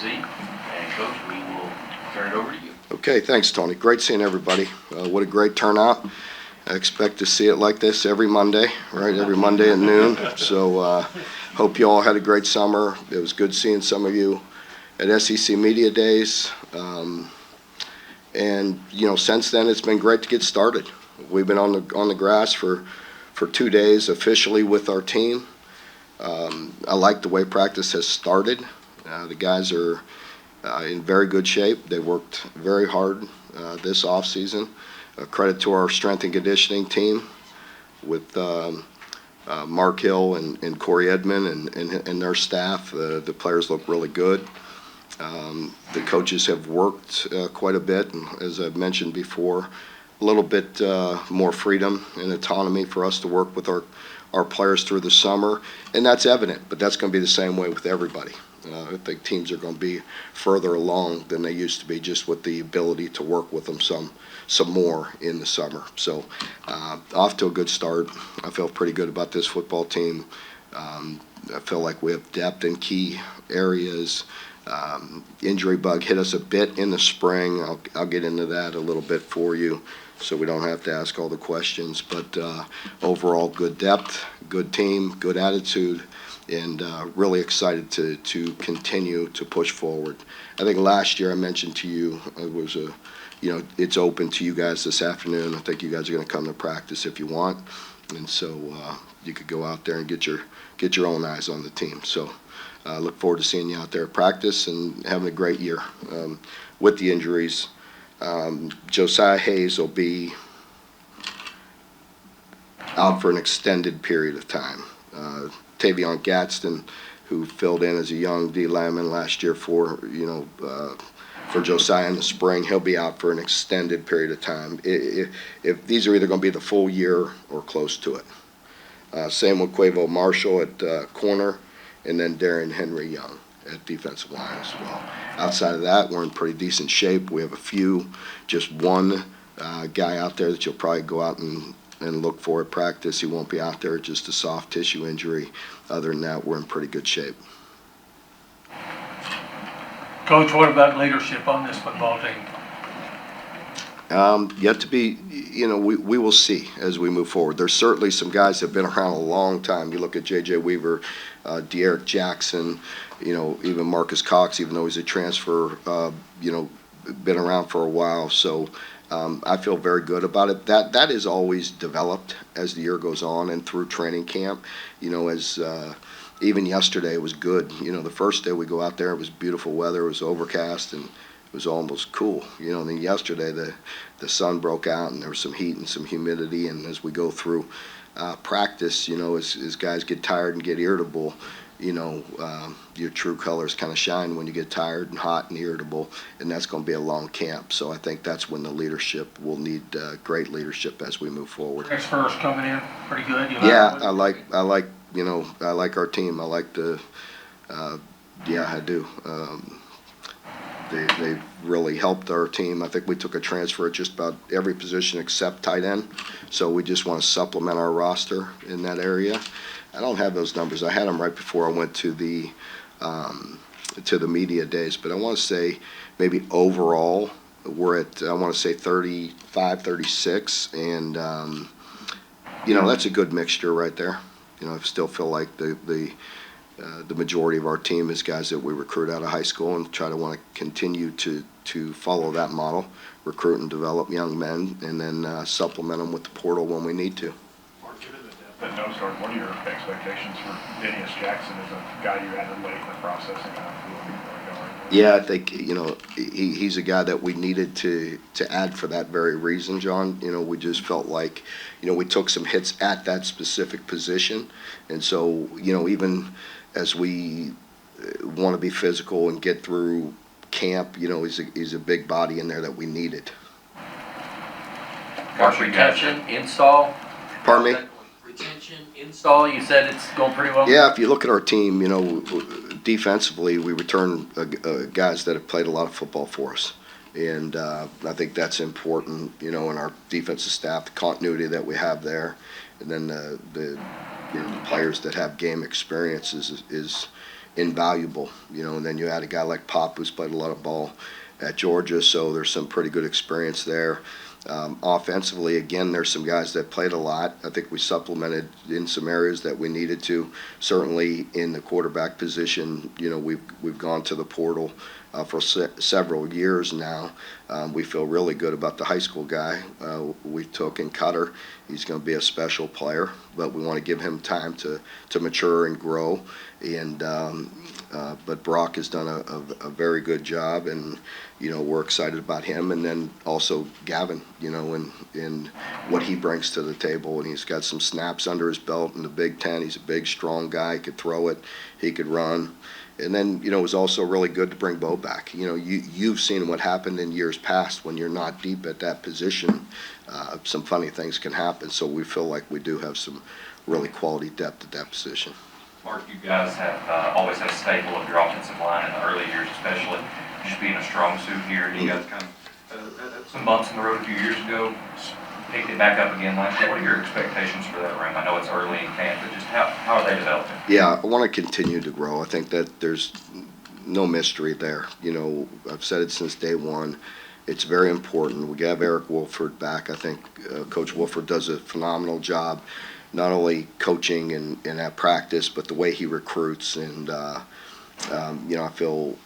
seat. And Coach, we will turn it over to you. Okay, thanks, Tony. Great seeing everybody. What a great turnout. I expect to see it like this every Monday, right? Every Monday at noon. So hope you all had a great summer. It was good seeing some of you at SEC Media Days. And, you know, since then it's been great to get started. We've been on the grass for 2 days officially with our team. I like the way practice has started. The guys are in very good shape. They worked very hard this offseason. Credit to our strength and conditioning team with Mark Hill and Corey Edmond and their staff. The players look really good. The coaches have worked quite a bit, and as I've mentioned before, a little bit more freedom and autonomy for us to work with our players through the summer, and that's evident, but that's going to be the same way with everybody. I think teams are going to be further along than they used to be, just with the ability to work with them some more in the summer. So off to a good start. I feel pretty good about this football team. I feel like we have depth in key areas. Injury bug hit us a bit in the spring. I'll get into that a little bit for you so we don't have to ask all the questions. But overall, good depth, good team, good attitude, and really excited to continue to push forward. I think last year I mentioned to you it was it's open to you guys this afternoon. I think you guys are going to come to practice if you want, and so you could go out there and get your own eyes on the team. So I look forward to seeing you out there at practice and having a great year. With the injuries, Josiah Hayes will be out for an extended period of time. Tavion Gadsden, who filled in as a young D lineman last year for Josiah in the spring, he'll be out for an extended period of time. If these are either going to be the full year or close to it. Same with Quavo Marshall at corner, and then Darren Henry Young at defensive line as well. Outside of that, we're in pretty decent shape. We have just one guy out there that you'll probably go out and look for at practice. He won't be out there, just a soft tissue injury. Other than that, we're in pretty good shape. Coach, what about leadership on this football team? Yet to be, we will see as we move forward. There's certainly some guys that have been around a long time. You look at J.J. Weaver, De'Eric Jackson, even Marcus Cox, even though he's a transfer, been around for a while. So I feel very good about it. That is always developed as the year goes on and through training camp. Even yesterday it was good. The first day we go out there, it was beautiful weather. It was overcast and it was almost cool. And then yesterday the sun broke out and there was some heat and some humidity. And as we go through practice, as guys get tired and get irritable, your true colors kind of shine when you get tired and hot and irritable, and that's going to be a long camp. So I think that's when the leadership will need great leadership as we move forward. Transfers coming in pretty good. I like our team. I like I do. They've really helped our team. I think we took a transfer at just about every position except tight end. So we just want to supplement our roster in that area. I don't have those numbers. I had them right before I went to the media days, but I want to say maybe overall we're at, I want to say 35, 36, and that's a good mixture right there. I still feel like the majority of our team is guys that we recruit out of high school and try to want to continue to follow that model, recruit and develop young men, and then supplement them with the portal when we need to. At no start, what are your expectations for Dennis Jackson as a guy you added late in the process? Yeah, I think he's a guy that we needed to add for that very reason, John. We just felt like we took some hits at that specific position, and so even as we want to be physical and get through camp, he's a big body in there that we needed. Coach, retention, install. Pardon me? Retention, install, you said it's going pretty well? Yeah, if you look at our team, defensively, we return guys that have played a lot of football for us. And I think that's important, in our defensive staff, the continuity that we have there. And then the players that have game experience is invaluable, and then you add a guy like Pop who's played a lot of ball at Georgia, so there's some pretty good experience there. Offensively, again, there's some guys that played a lot. I think we supplemented in some areas that we needed to. Certainly in the quarterback position, we've gone to the portal for several years now. We feel really good about the high school guy we took in Cutter. He's going to be a special player, but we want to give him time to mature and grow. And but Brock has done a very good job, and we're excited about him. And then also Gavin, and what he brings to the table. And he's got some snaps under his belt in the Big Ten. He's a big, strong guy. He could throw it. He could run. And then, it was also really good to bring Bo back. You've seen what happened in years past when you're not deep at that position. Some funny things can happen. So we feel like we do have some really quality depth at that position. Mark, you guys have always had a staple of your offensive line in the early years, especially just being a strong suit here. And you guys kind of some bumps in the road a few years ago, picked it back up again last year. What are your expectations for that room? I know it's early in camp, but just how are they developing? Yeah, I want to continue to grow. I think that there's no mystery there. I've said it since day one. It's very important. We have Eric Wolford back. I think Coach Wolford does a phenomenal job, not only coaching and at practice, but the way he recruits. And I feel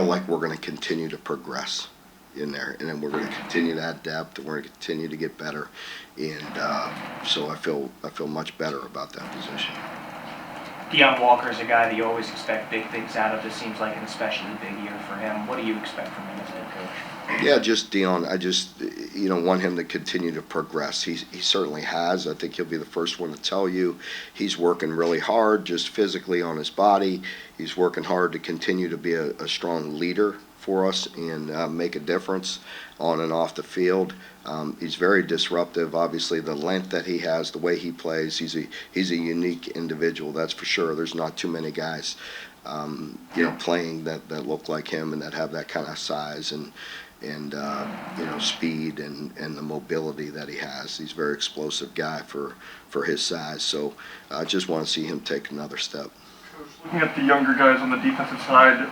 like we're going to continue to progress in there, and then we're going to continue to add depth, and we're going to continue to get better. And so I feel much better about that position. Deion Walker is a guy that you always expect big things out of. This seems like an especially big year for him. What do you expect from him as head coach? Yeah, just Deion. I just want him to continue to progress. He certainly has. I think he'll be the first one to tell you he's working really hard, just physically on his body. He's working hard to continue to be a strong leader for us and make a difference on and off the field. He's very disruptive. Obviously, the length that he has, the way he plays, he's a unique individual. That's for sure. There's not too many guys, playing that look like him and that have that kind of size and speed and the mobility that he has. He's a very explosive guy for his size. So I just want to see him take another step. Looking at the younger guys on the defensive side,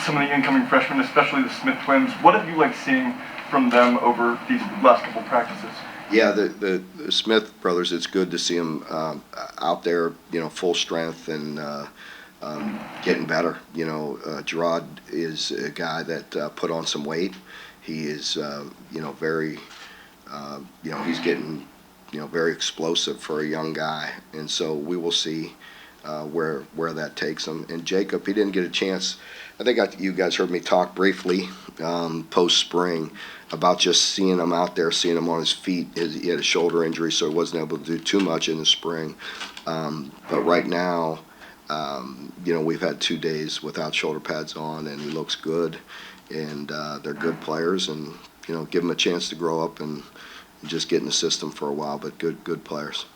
some of the incoming freshmen, especially the Smith twins, what have you liked seeing from them over these last couple practices? Yeah, the Smith brothers, it's good to see them out there, full strength and getting better. Gerard is a guy that put on some weight. He is, very, he's getting, very explosive for a young guy. And so we will see where that takes him. And Jacob, he didn't get a chance. I think you guys heard me talk briefly post-spring about just seeing him out there, seeing him on his feet. He had a shoulder injury, so he wasn't able to do too much in the spring. But right now, we've had 2 days without shoulder pads on, and he looks good. And they're good players, and give them a chance to grow up and just get in the system for a while. But good players.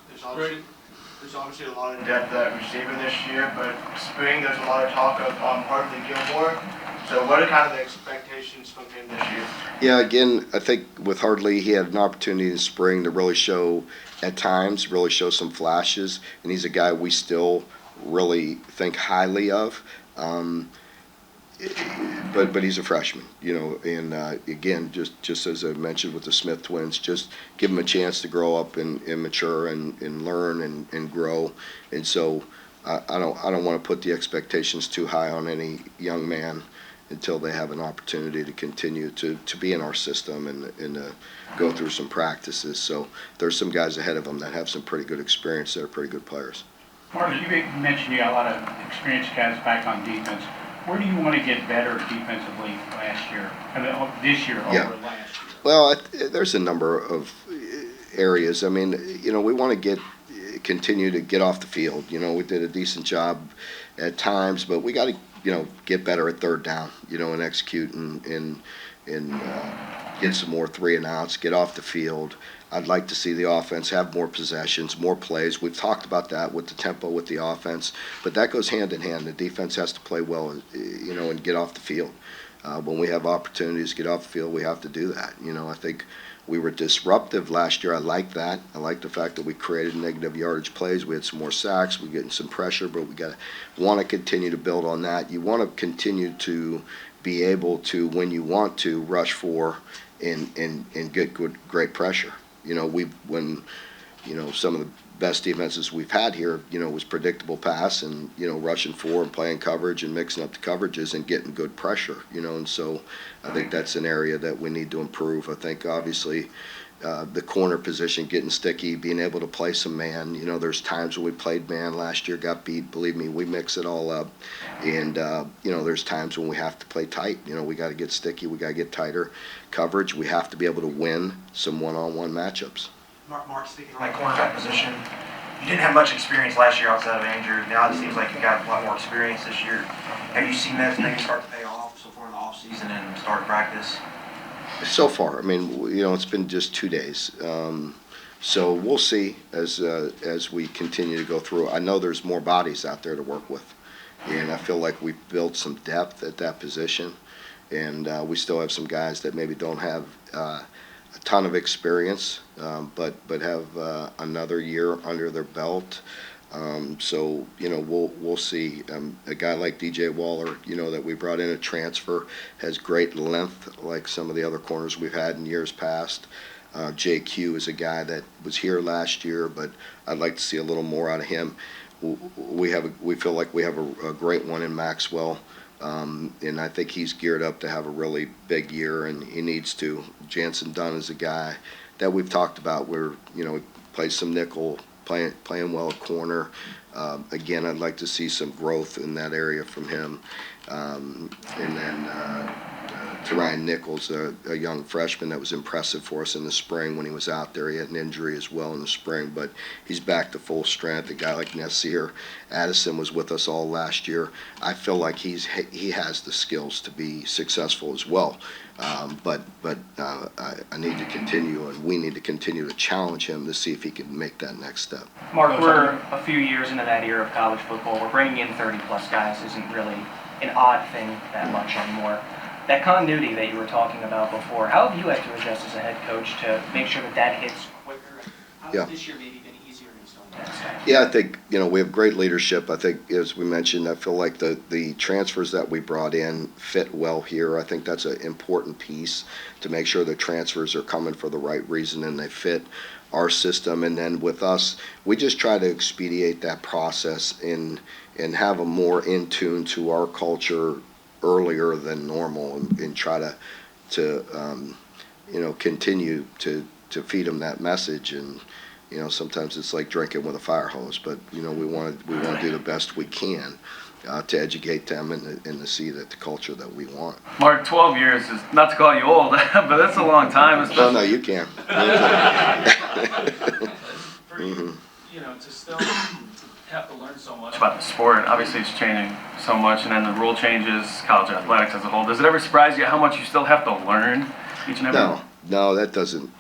There's obviously a lot of depth at receiver this year, but spring there's a lot of talk of Hartley Gilmore. So what are kind of the expectations from him this year? Yeah, again, I think with Hartley, he had an opportunity in spring to really show, at times, really show some flashes, and he's a guy we still really think highly of. But he's a freshman, and again, just as I mentioned with the Smith twins, just give him a chance to grow up and mature and learn and grow. And so I don't want to put the expectations too high on any young man until they have an opportunity to continue to be in our system and go through some practices. So there's some guys ahead of them that have some pretty good experience that are pretty good players. Mark, you mentioned you got a lot of experienced guys back on defense. Where do you want to get better defensively this year over last year? Well, there's a number of areas. I mean, we want to continue to get off the field. We did a decent job at times, but we got to, get better at third down, and execute and get some more 3 and outs, get off the field. I'd like to see the offense have more possessions, more plays. We've talked about that with the tempo with the offense, but that goes hand in hand. The defense has to play well, and get off the field. When we have opportunities to get off the field, we have to do that. I think we were disruptive last year. I like that. I like the fact that we created negative yardage plays. We had some more sacks. We're getting some pressure, but we want to continue to build on that. You want to continue to be able to, when you want to, rush for and get great pressure. When some of the best defenses we've had here, was predictable pass and, rushing for and playing coverage and mixing up the coverages and getting good pressure, and so I think that's an area that we need to improve. I think obviously the corner position, getting sticky, being able to play some man. There's times when we played man last year, got beat. Believe me, we mix it all up. And, there's times when we have to play tight. We got to get sticky. We got to get tighter coverage. We have to be able to win some one-on-one matchups. Mark, speaking on my cornerback position, you didn't have much experience last year outside of injured. Now it seems like you got a lot more experience this year. Have you seen that maybe start to pay off so far in the offseason and start practice? So far, it's been just 2 days. So we'll see as we continue to go through. I know there's more bodies out there to work with, and I feel like we've built some depth at that position, and we still have some guys that maybe don't have a ton of experience, but have another year under their belt. So we'll see. A guy like DJ Waller, that we brought in a transfer, has great length like some of the other corners we've had in years past. JQ is a guy that was here last year, but I'd like to see a little more out of him. We feel like we have a great one in Maxwell. And I think he's geared up to have a really big year, and he needs to. Jansen Dunn is a guy that we've talked about where, he plays some nickel, playing well at corner. Again, I'd like to see some growth in that area from him. And then Ryan Nichols, a young freshman that was impressive for us in the spring when he was out there. He had an injury as well in the spring, but he's back to full strength. A guy like Nasir Addison was with us all last year. I feel like he has the skills to be successful as well. But I need to continue, and we need to continue to challenge him to see if he can make that next step. Mark, we're a few years into that era of college football. We're bringing in 30-plus guys isn't really an odd thing that much anymore. That continuity that you were talking about before, how have you had to adjust as a head coach to make sure that hits quicker? How has this year maybe been easier in installing that stuff? Yeah, I think, we have great leadership. I think, as we mentioned, I feel like the transfers that we brought in fit well here. I think that's an important piece to make sure the transfers are coming for the right reason and they fit our system. And then with us, we just try to expedite that process and have them more in tune to our culture earlier than normal, and try to continue to feed them that message. And sometimes it's like drinking with a fire hose, but we want to do the best we can to educate them and to see that the culture that we want. Mark, 12 years is, not to call you old, but that's a long time. No, you can. To still have to learn so much about the sport. Obviously, it's changing so much, and then the rule changes, college athletics as a whole. Does it ever surprise you how much you still have to learn each and every? No, that doesn't.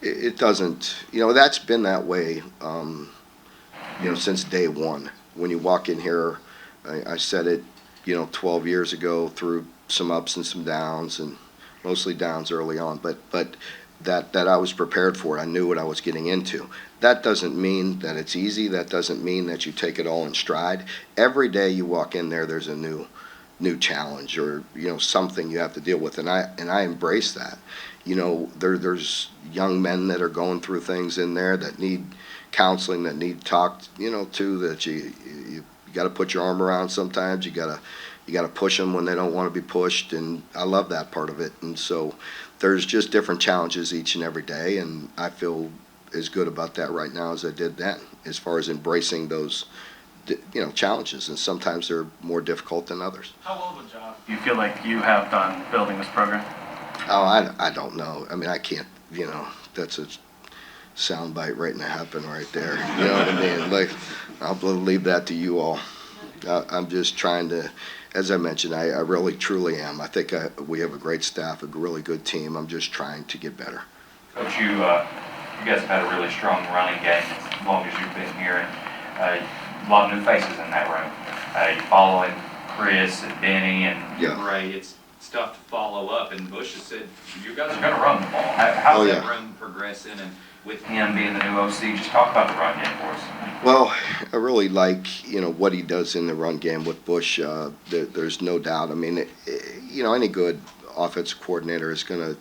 It doesn't. That's been that way. Since day one. When you walk in here, I said it. 12 years ago, through some ups and some downs, and mostly downs early on. But that I was prepared for it. I knew what I was getting into. That doesn't mean that it's easy. That doesn't mean that you take it all in stride. Every day you walk in there, there's a new challenge, or something you have to deal with, and I embrace that. There's young men that are going through things in there that need counseling, that need talked to, that you got to put your arm around sometimes. You got to push them when they don't want to be pushed, and I love that part of it. And so there's just different challenges each and every day, and I feel as good about that right now as I did then, as far as embracing those challenges, and sometimes they're more difficult than others. How well of a job do you feel like you have done building this program? Oh, I don't know. I can't, that's a soundbite waiting to happen right there. You know what I mean? Like, I'll leave that to you all. I'm just trying to, as I mentioned, I really truly am. I think we have a great staff, a really good team. I'm just trying to get better. Coach, you guys have had a really strong running game as long as you've been here, and a lot of new faces in that room. You following Chris and Benny and Yeah. Ray, it's tough to follow up, and Bush has said, you guys are gonna run the ball. How's Oh, that yeah. run progressing, and with him being the new OC, just talk about the run game for us. Well, I really like, what he does in the run game with Bush. There's no doubt. I mean, any good offensive coordinator is going to,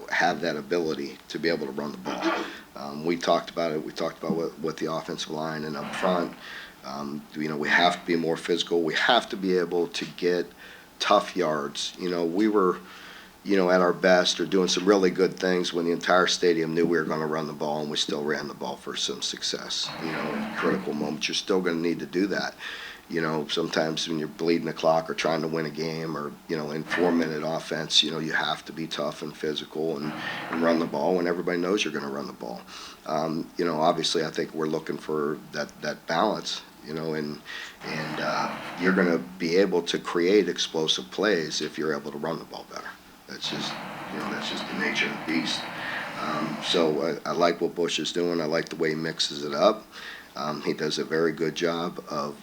have that ability to be able to run the ball. We talked about it. We talked about with the offensive line and up front. We have to be more physical. We have to be able to get tough yards. We were, at our best or doing some really good things when the entire stadium knew we were going to run the ball, and we still ran the ball for some success. In critical moments, you're still going to need to do that. Sometimes when you're bleeding the clock or trying to win a game or, in 4-minute offense, you have to be tough and physical and run the ball when everybody knows you're going to run the ball. Obviously I think we're looking for that balance, and you're going to be able to create explosive plays if you're able to run the ball better. That's just the nature of the beast. So I like what Bush is doing. I like the way he mixes it up. He does a very good job of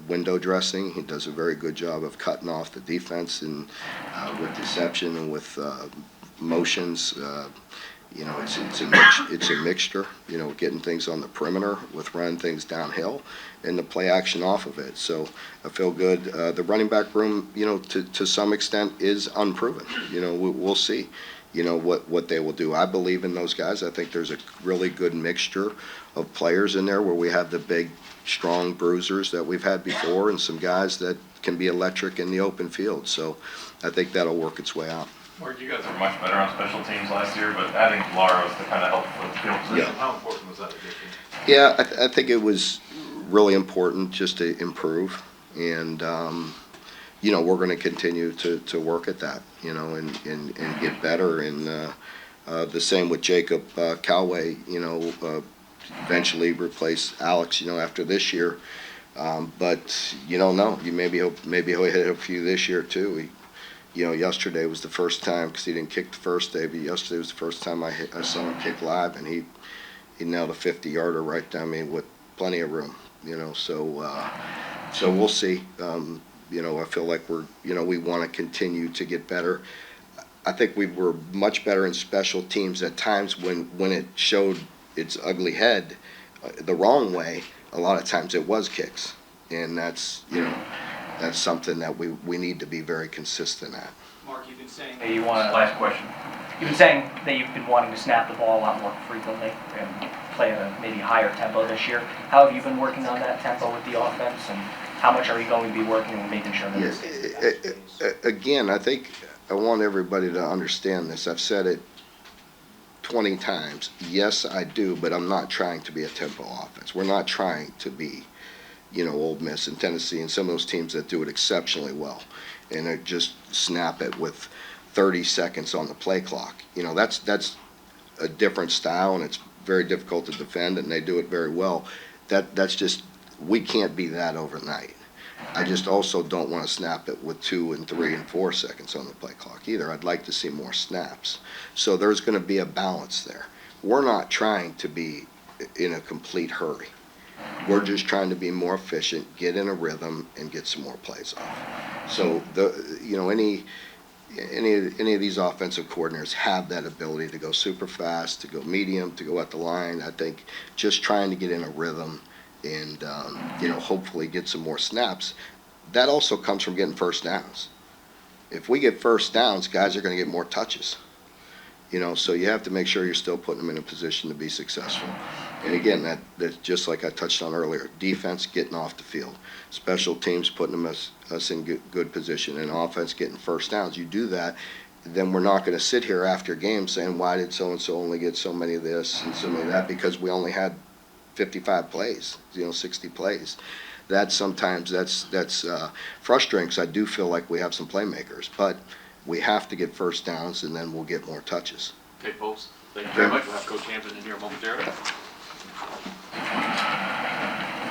window dressing. He does a very good job of cutting off the defense and with deception and with motions. It's a mixture. Getting things on the perimeter with running things downhill and the play action off of it. So I feel good. The running back room, to some extent is unproven. We'll see. What they will do. I believe in those guys. I think there's a really good mixture of players in there where we have the big, strong bruisers that we've had before and some guys that can be electric in the open field. So I think that'll work its way out. Mark, you guys were much better on special teams last year, but adding Laros to kind of help with the field position, how important was that addition? Yeah, I think it was really important just to improve. And, we're going to continue to work at that, and get better. And the same with Jacob Callaway, eventually replace Alex, after this year. But you don't know. Maybe he'll hit a few this year too. Yesterday was the first time, because he didn't kick the first day, but yesterday was the first time I saw him kick live, and he nailed a 50-yarder right down me with plenty of room. So we'll see. I feel like we want to continue to get better. I think we were much better in special teams at times when it showed its ugly head the wrong way. A lot of times it was kicks, and that's something that we need to be very consistent at. Mark, you've been saying that you want to. Last question. You've been saying that you've been wanting to snap the ball a lot more frequently and play at a maybe higher tempo this year. How have you been working on that tempo with the offense, and how much are you going to be working on making sure that Again, I think I want everybody to understand this. I've said it 20 times. Yes, I do, but I'm not trying to be a tempo offense. We're not trying to be, Ole Miss and Tennessee and some of those teams that do it exceptionally well, and they just snap it with 30 seconds on the play clock. That's a different style, and it's very difficult to defend, and they do it very well. That's just, we can't be that overnight. I just also don't want to snap it with 2 and 3 and 4 seconds on the play clock either. I'd like to see more snaps. So there's going to be a balance there. We're not trying to be in a complete hurry. We're just trying to be more efficient, get in a rhythm, and get some more plays off. So any of these offensive coordinators have that ability to go super fast, to go medium, to go at the line. I think just trying to get in a rhythm and hopefully get some more snaps. That also comes from getting first downs. If we get first downs, guys are going to get more touches. So you have to make sure you're still putting them in a position to be successful. And again, that's just like I touched on earlier. Defense getting off the field, special teams putting us in good position, and offense getting first downs. You do that, then we're not going to sit here after games saying, why did so and so only get so many of this and so many of that, because we only had 55 plays, 60 plays. That's frustrating, because I do feel like we have some playmakers, but we have to get first downs, and then we'll get more touches. Okay, folks, thank you very much. We'll have Coach Hamdan in here momentarily.